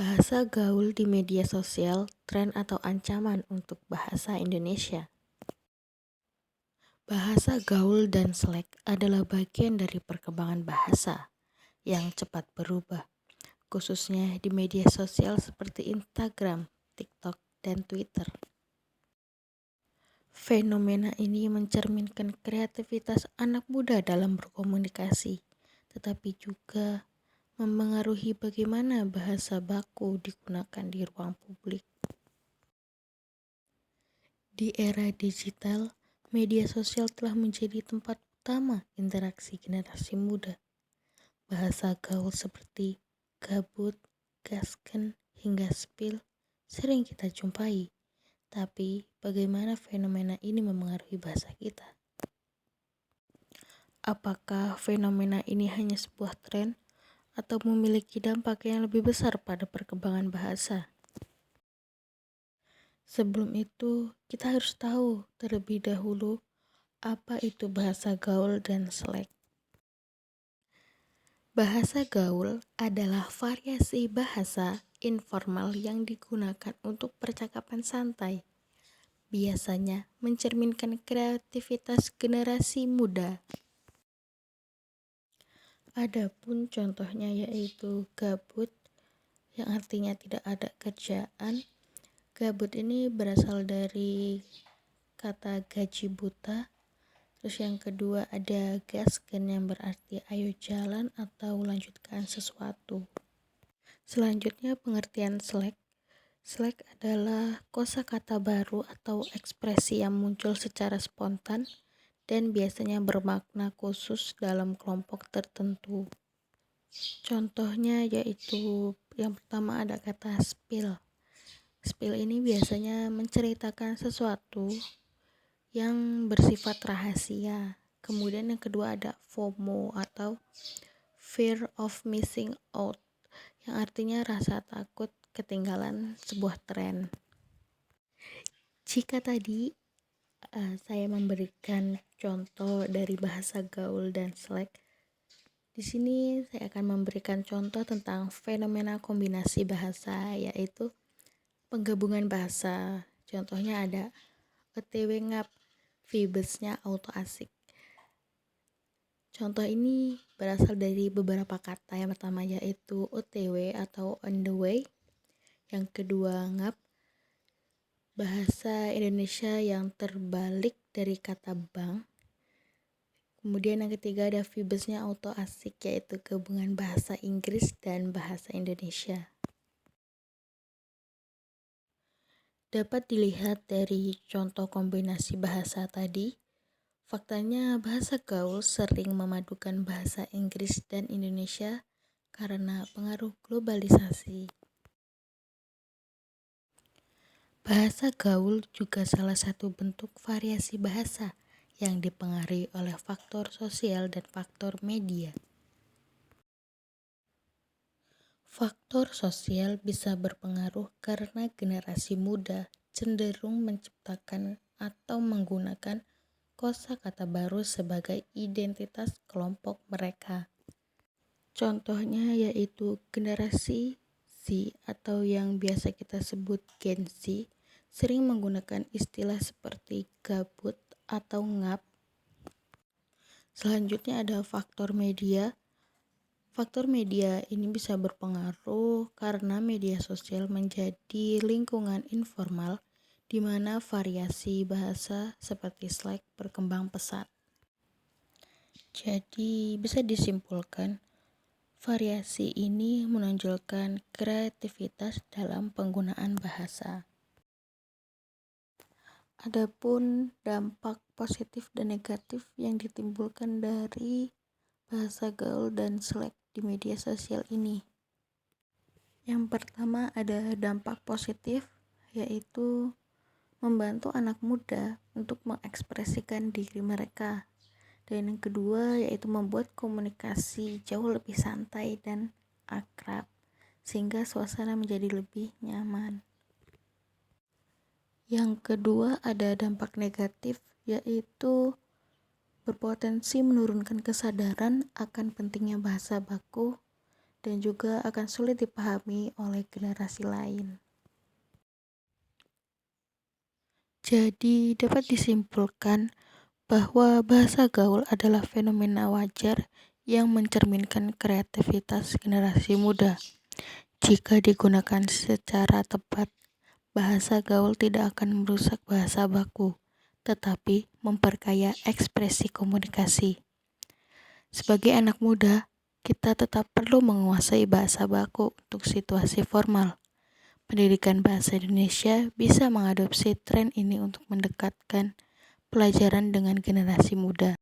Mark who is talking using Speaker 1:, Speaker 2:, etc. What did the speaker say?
Speaker 1: Bahasa gaul di media sosial, tren atau ancaman untuk bahasa Indonesia. Bahasa gaul dan slang adalah bagian dari perkembangan bahasa yang cepat berubah, khususnya di media sosial seperti Instagram, TikTok, dan Twitter. Fenomena ini mencerminkan kreativitas anak muda dalam berkomunikasi, tetapi juga mempengaruhi bagaimana bahasa baku digunakan di ruang publik. Di era digital, media sosial telah menjadi tempat utama interaksi generasi muda. Bahasa gaul seperti gabut, gasken, hingga spill sering kita jumpai. Tapi bagaimana fenomena ini memengaruhi bahasa kita? Apakah fenomena ini hanya sebuah tren atau memiliki dampak yang lebih besar pada perkembangan bahasa? Sebelum itu, kita harus tahu terlebih dahulu apa itu bahasa gaul dan slang. Bahasa gaul adalah variasi bahasa informal yang digunakan untuk percakapan santai. Biasanya mencerminkan kreativitas generasi muda. Adapun contohnya yaitu gabut, yang artinya tidak ada kerjaan. Gabut ini berasal dari kata gaji buta. Terus yang kedua ada gasken yang berarti ayo jalan atau lanjutkan sesuatu. Selanjutnya pengertian slang. Slang adalah kosakata baru atau ekspresi yang muncul secara spontan dan biasanya bermakna khusus dalam kelompok tertentu. Contohnya yaitu yang pertama ada kata spill. Spill ini biasanya menceritakan sesuatu yang bersifat rahasia. Kemudian yang kedua ada FOMO atau fear of missing out, yang artinya rasa takut ketinggalan sebuah tren. Jika tadi saya memberikan contoh dari bahasa gaul dan slang, di sini saya akan memberikan contoh tentang fenomena kombinasi bahasa, yaitu penggabungan bahasa. Contohnya ada OTW ngap, vibesnya auto asik. Contoh ini berasal dari beberapa kata. Yang pertama yaitu OTW atau on the way. Yang kedua ngap, bahasa Indonesia yang terbalik dari kata bank. Kemudian yang ketiga ada vibesnya auto asik, yaitu gabungan bahasa Inggris dan bahasa Indonesia. Dapat dilihat dari contoh kombinasi bahasa tadi, faktanya bahasa gaul sering memadukan bahasa Inggris dan Indonesia karena pengaruh globalisasi. Bahasa gaul juga salah satu bentuk variasi bahasa yang dipengaruhi oleh faktor sosial dan faktor media. Faktor sosial bisa berpengaruh karena generasi muda cenderung menciptakan atau menggunakan kosakata baru sebagai identitas kelompok mereka. Contohnya yaitu generasi Z atau yang biasa kita sebut Gen Z sering menggunakan istilah seperti gabut atau ngap. Selanjutnya ada faktor media. Faktor media ini bisa berpengaruh karena media sosial menjadi lingkungan informal di mana variasi bahasa seperti slang berkembang pesat. Jadi bisa disimpulkan, variasi ini menonjolkan kreativitas dalam penggunaan bahasa. Adapun dampak positif dan negatif yang ditimbulkan dari bahasa gaul dan slang di media sosial ini. Yang pertama ada dampak positif, yaitu membantu anak muda untuk mengekspresikan diri mereka. Dan yang kedua yaitu membuat komunikasi jauh lebih santai dan akrab, sehingga suasana menjadi lebih nyaman. Yang kedua, ada dampak negatif, yaitu berpotensi menurunkan kesadaran akan pentingnya bahasa baku dan juga akan sulit dipahami oleh generasi lain. Jadi, dapat disimpulkan bahwa bahasa gaul adalah fenomena wajar yang mencerminkan kreativitas generasi muda. Jika digunakan secara tepat, bahasa gaul tidak akan merusak bahasa baku, tetapi memperkaya ekspresi komunikasi. Sebagai anak muda, kita tetap perlu menguasai bahasa baku untuk situasi formal. Pendidikan bahasa Indonesia bisa mengadopsi tren ini untuk mendekatkan pelajaran dengan generasi muda.